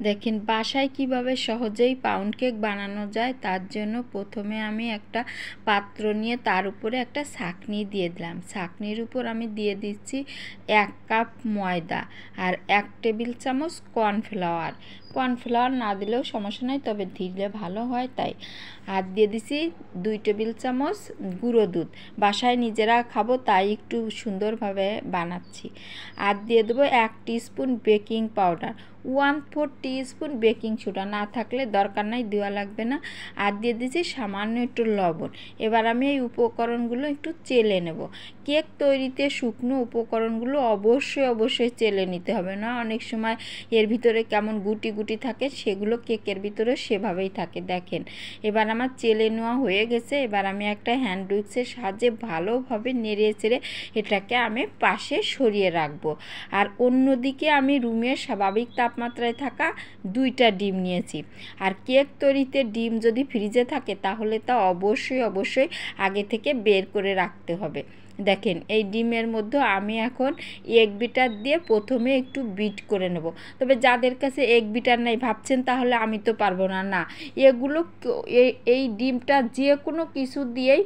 দেখেন বাসায় কিভাবে সহজেই পাউন্ড কেক বানানো যায় তার জন্য প্রথমে আমি একটা পাত্র নিয়ে তার উপরে একটা ছাঁকনি দিয়ে দিলাম। ছাঁকনির উপর আমি দিয়ে দিচ্ছি 1 কাপ ময়দা আর 1 টেবিল চামচ কর্নফ্লাওয়ার। কর্নফ্লাওয়ার না দিলেও সমস্যা নাই, তবে দিলে ভালো হয় তাই। আর দিয়ে দিছি 2 টেবিল চামচ গুঁড়ো দুধ। বাসায় নিজেরা খাবো তাই একটু সুন্দরভাবে বানাচ্ছি। আর দিয়ে দেবো 1 teaspoon baking powder, 1/4 teaspoon baking soda, না থাকলে দরকার নাই, দেওয়া লাগবে না। আর দিয়ে দিচ্ছি সামান্য একটু লবণ। এবার আমি এই উপকরণগুলো একটু চেলে নেব। কেক তৈরিতে শুকনো উপকরণগুলো অবশ্যই চেলে নিতে হবে, না অনেক সময় এর ভিতরে কেমন গুটি গুটি থাকে, সেগুলো কেকের ভিতরে সেভাবেই থাকে। দেখেন এবার আমার চেলে নেওয়া হয়ে গেছে। এবার আমি একটা হ্যান্ড উইক্সের সাহায্যে ভালোভাবে নেড়ে চেড়ে এটাকে আমি পাশে সরিয়ে রাখবো। আর অন্যদিকে আমি রুমের স্বাভাবিক তাপমাত্রায় থাকা 2টা ডিম নিয়েছি। আর কেক তৈরিতে ডিম যদি ফ্রিজে থাকে তাহলে তা অবশ্যই আগে থেকে বের করে রাখতে হবে। দেখেন এই ডিমের মধ্যে আমি এখন এগ বিটার দিয়ে প্রথমে একটু বিট করে নেব। তবে যাদের কাছে এগ বিটার নেই ভাবছেন তাহলে আমি তো পারবো না, না, এগুলো এই ডিমটা যে কোনো কিছু দিয়েই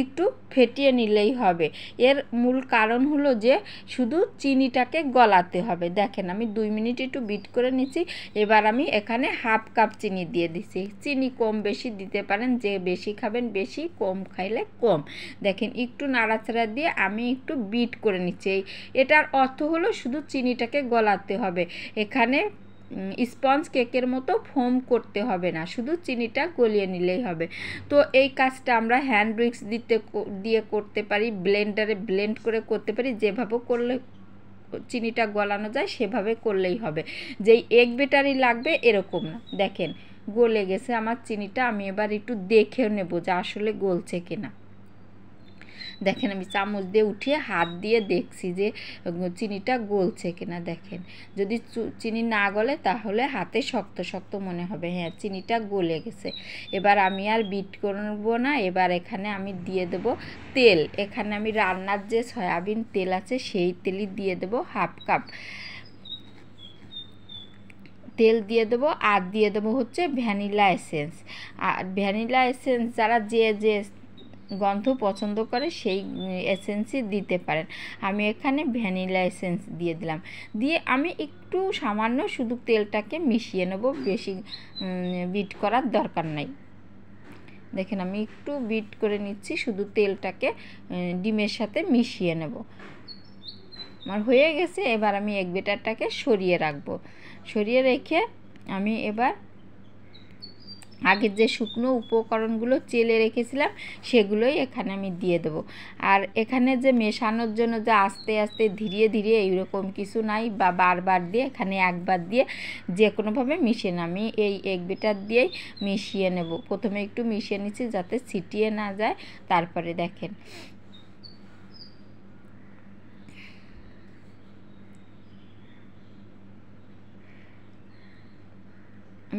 একটু ফেটিয়ে নিলেই হবে। এর মূল কারণ হলো যে শুধু চিনিটাকে গলাতে হবে। দেখেন আমি 2 মিনিট একটু বিট করে নিচ্ছি। এবার আমি এখানে 1/2 কাপ চিনি দিয়ে দিচ্ছি। চিনি কম বেশি দিতে পারেন, যে বেশি খাবেন বেশি, কম খাইলে কম। দেখেন একটু নাড়াচাড়া দিয়ে আমি একটু বিট করে নিচ্ছি। এটার অর্থ হলো শুধু চিনিটাকে গলাতে হবে, এখানে স্পঞ্জ কেকের মতো ফোম করতে হবে না, শুধু চিনিটা গলিয়ে নিলেই হবে। তো এই কাজটা আমরা হ্যান্ড উইক্স দিয়ে করতে পারি, ব্লেন্ডারে ব্লেন্ড করে করতে পারি, যেভাবে করলে চিনিটা গলানো যায় সেভাবে করলেই হবে। যেই এগ বেটারই লাগবে এরকম না। দেখেন গলে গেছে আমার চিনিটা, আমি এবার একটু দেখে নেব যে আসলে গলছে কিনা। দেখেন আমি চামচ দিয়ে উঠিয়ে হাত দিয়ে দেখছি যে চিনিটা গলছে কিনা। দেখেন যদি চিনি না গলে তাহলে হাতে শক্ত মনে হবে। হ্যাঁ, চিনিটা গলে গেছে। এবার আমি আর বিট করব না। এবার এখানে আমি দিয়ে দেব তেল। এখানে আমি রান্নার যে সয়াবিন তেল আছে সেই তেলই দিয়ে দেব 1/2 কাপ। তেল দিয়ে দেবো আর দিয়ে দেবো হচ্ছে ভ্যানিলা এসেন্স। আর ভ্যানিলা এসেন্স যারা যে গন্ধ পছন্দ করে সেই এসেন্সই দিতে পারেন। আমি এখানে ভ্যানিলা এসেন্স দিয়ে দিলাম। দিয়ে আমি একটু সামান্য শুধু তেলটাকে মিশিয়ে নেব, বেশি বিট করার দরকার নাই। দেখেন আমি একটু বিট করে নিচ্ছি, শুধু তেলটাকে ডিমের সাথে মিশিয়ে নেব। আমার হয়ে গেছে। এবার আমি এগ বেটারটাকে সরিয়ে রাখবো। সরিয়ে রেখে আমি এবার আগের যে শুকনো উপকরণগুলো চেলে রেখেছিলাম সেগুলোই এখানে আমি দিয়ে দেবো। আর এখানে যে মেশানোর জন্য যে আস্তে ধীরে এইরকম কিছু নাই, বা বারবার দিয়ে, এখানে একবার দিয়ে যে কোনোভাবে মিশিয়ে না, আমি এই এগ বেটার দিয়েই মিশিয়ে নেব। প্রথমে একটু মিশিয়ে নিচ্ছি যাতে ছিটিয়ে না যায়। তারপরে দেখেন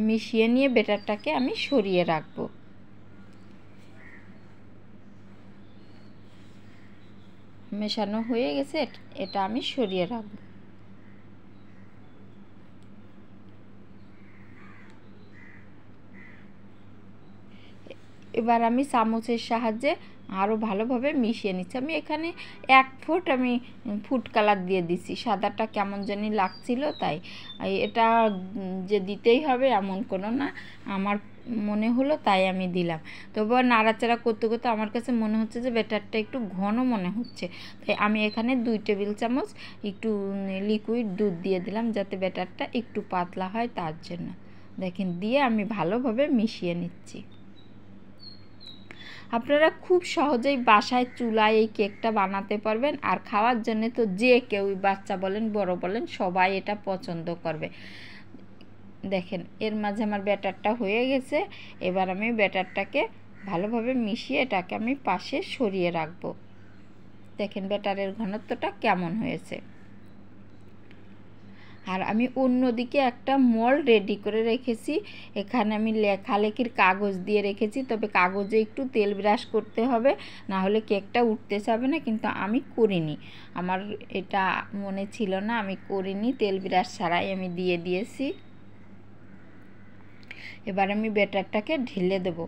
মিশিয়ে নিয়ে বেটারটাকে আমি সরিয়ে রাখবো। মেশানো হয়ে গেছে, এটা আমি সরিয়ে রাখবো। এবার আমি চামচের সাহায্যে আরও ভালোভাবে মিশিয়ে নিচ্ছি। আমি এখানে 1 ফুট আমি ফুড কালার দিয়ে দিচ্ছি, সাদাটা কেমন জানি লাগছিল তাই। এটা যে দিতেই হবে এমন কোনো না, আমার মনে হলো তাই আমি দিলাম। তবু নাড়াচাড়া করতে আমার কাছে মনে হচ্ছে যে ব্যাটারটা একটু ঘন মনে হচ্ছে, তাই আমি এখানে 2 টেবিল চামচ একটু লিকুইড দুধ দিয়ে দিলাম যাতে ব্যাটারটা একটু পাতলা হয়, তার জন্য। দেখেন দিয়ে আমি ভালোভাবে মিশিয়ে নিচ্ছি। আপনারা খুব সহজেই বাসায় চুলায় এই কেকটা বানাতে পারবেন। আর খাওয়ার জন্য তো যে কেউ, বাচ্চা বলেন বড় বলেন, সবাই এটা পছন্দ করবে। দেখেন এর মাঝে আমার ব্যাটারটা হয়ে গেছে। এবার আমি ব্যাটারটাকে ভালোভাবে মিশিয়ে এটাকে আমি পাশে সরিয়ে রাখবো। দেখেন ব্যাটারের ঘনত্বটা কেমন হয়েছে। আর আমি অন্যদিকে একটা মোল্ড রেডি করে রেখেছি। এখানে আমি লেখালেখির কাগজ দিয়ে রেখেছি, তবে কাগজে একটু তেল ব্রাশ করতে হবে, না হলে কেকটা উঠতে যাবে না। কিন্তু আমি করিনি, আমার এটা মনে ছিল না, আমি করিনি, তেল ব্রাশ ছাড়াই আমি দিয়ে দিয়েছি। এবার আমি ব্যাটারটাকে ঢেলে দেব।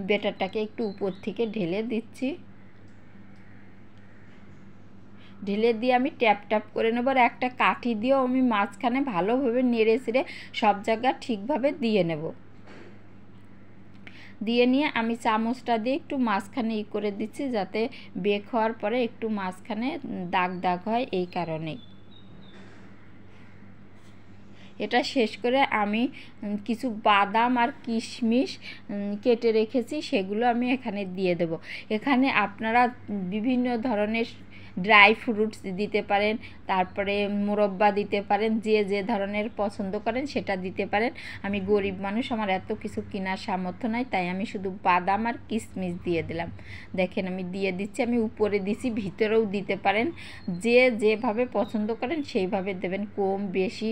ব্যাটারটাকে একটু উপর থেকে ঢেলে দিচ্ছি। ঢেলে দিয়ে আমি ট্যাপ ট্যাপ করে নেব, আর একটা কাঠি দিয়েও আমি মাঝখানে ভালোভাবে নেড়ে চেড়ে সব জায়গা ঠিকভাবে দিয়ে নেব। দিয়ে নিয়ে আমি চামচটা দিয়ে একটু মাঝখানে করে দিচ্ছি, যাতে বেক হওয়ার পরে একটু মাঝখানে দাগ দাগ হয়, এই কারণেই। এটা শেষ করে আমি কিছু বাদাম আর কিশমিশ কেটে রেখেছি, সেগুলো আমি এখানে দিয়ে দেব। এখানে আপনারা বিভিন্ন ধরনের ড্রাই ফ্রুটস দিতে পারেন, তারপরে মোরব্বা দিতে পারেন, যে যে ধরনের পছন্দ করেন সেটা দিতে পারেন। আমি গরিব মানুষ, আমার এত কিছু কেনার সামর্থ্য নাই, তাই আমি শুধু বাদাম আর কিশমিশ দিয়ে দিলাম। দেখেন আমি দিয়ে দিচ্ছি, আমি উপরে দিছি, ভিতরেও দিতে পারেন, যে যেভাবে পছন্দ করেন সেইভাবে দেবেন, কম বেশি,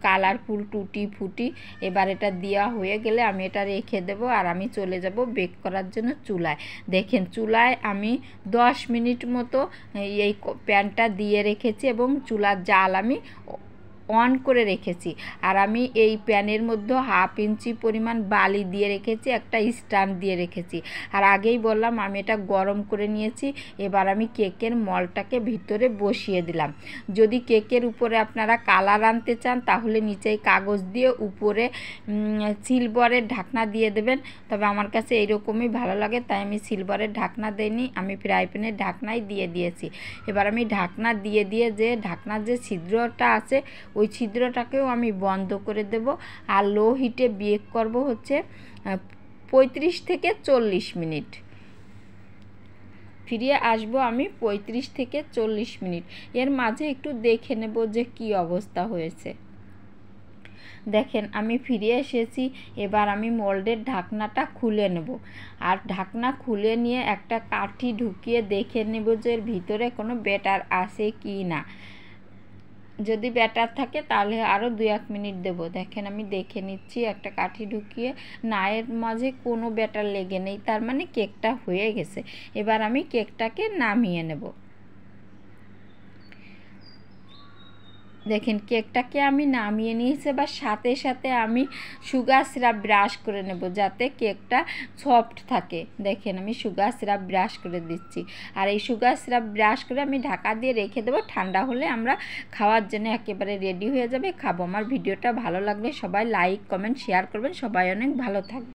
কালারফুল টুটি ফুটি। এবার এটা দেওয়া হয়ে গেলে আমি এটা রেখে দেব, আর আমি চলে যাব বেক করার জন্য চুলায়। দেখেন চুলায় আমি 10 মিনিট মতো এই প্যানটা দিয়ে রেখেছি এবং চুলার জাল আমি অন করে রেখেছি। আর আমি এই প্যানের মধ্যে 1/2 ইঞ্চি পরিমাণ বালি দিয়ে রেখেছি, একটা স্ট্যান্ড দিয়ে রেখেছি। আর আগেই বললাম আমি এটা গরম করে নিয়েছি। এবার আমি কেকের মলটাকে ভিতরে বসিয়ে দিলাম। যদি কেকের উপরে আপনারা কালার আনতে চান তাহলে নিচে কাগজ দিয়ে উপরে সিলভারের ঢাকনা দিয়ে দেবেন, তবে আমার কাছে এইরকমই ভালো লাগে, তাই আমি সিলভারের ঢাকনা দিইনি, আমি ফ্রাই প্যানের ঢাকনাই দিয়ে দিয়েছি। এবার আমি ঢাকনা দিয়ে যে ঢাকনার যে ছিদ্রটা আছে ওই ছিদ্রটাকেও আমি বন্ধ করে দেব। আর লো হিটে বেক করব হচ্ছে 35 থেকে 40 মিনিট। ফিরে আসবো আমি 35 থেকে 40 মিনিট। এর মাঝে একটু দেখে নেব যে কি অবস্থা হয়েছে। দেখেন আমি ফিরে এসেছি। এবার আমি মোল্ডের ঢাকনাটা খুলে নেব, আর ঢাকনা খুলে নিয়ে একটা কাঠি ঢুকিয়ে দেখে নেব যে এর ভিতরে কোনো ব্যাটার আছে কি না। যদি ব্যাটার থাকে তাহলে আরও 2-1 মিনিট দেব। দেখেন আমি দেখে নিচ্ছি একটা কাঠি ঢুকিয়ে, না এর মাঝে কোনো ব্যাটার লেগে নেই, তার মানে কেকটা হয়ে গেছে। এবার আমি কেকটাকে নামিয়ে নেব। দেখেন কেকটাকে আমি নামিয়ে নিয়েছি। এবার সাথে সাথে আমি সুগার সিরাপ ব্রাশ করে নেব, যাতে কেকটা সফট থাকে। দেখেন আমি সুগার সিরাপ ব্রাশ করে দিচ্ছি, আর এই সুগার সিরাপ ব্রাশ করে আমি ঢাকা দিয়ে রেখে দেবো। ঠান্ডা হলে আমরা খাওয়ার জন্য একেবারে রেডি হয়ে যাবে, খাবো। আমার ভিডিওটা ভালো লাগলে সবাই লাইক কমেন্ট শেয়ার করবেন। সবাই অনেক ভালো থাকবে।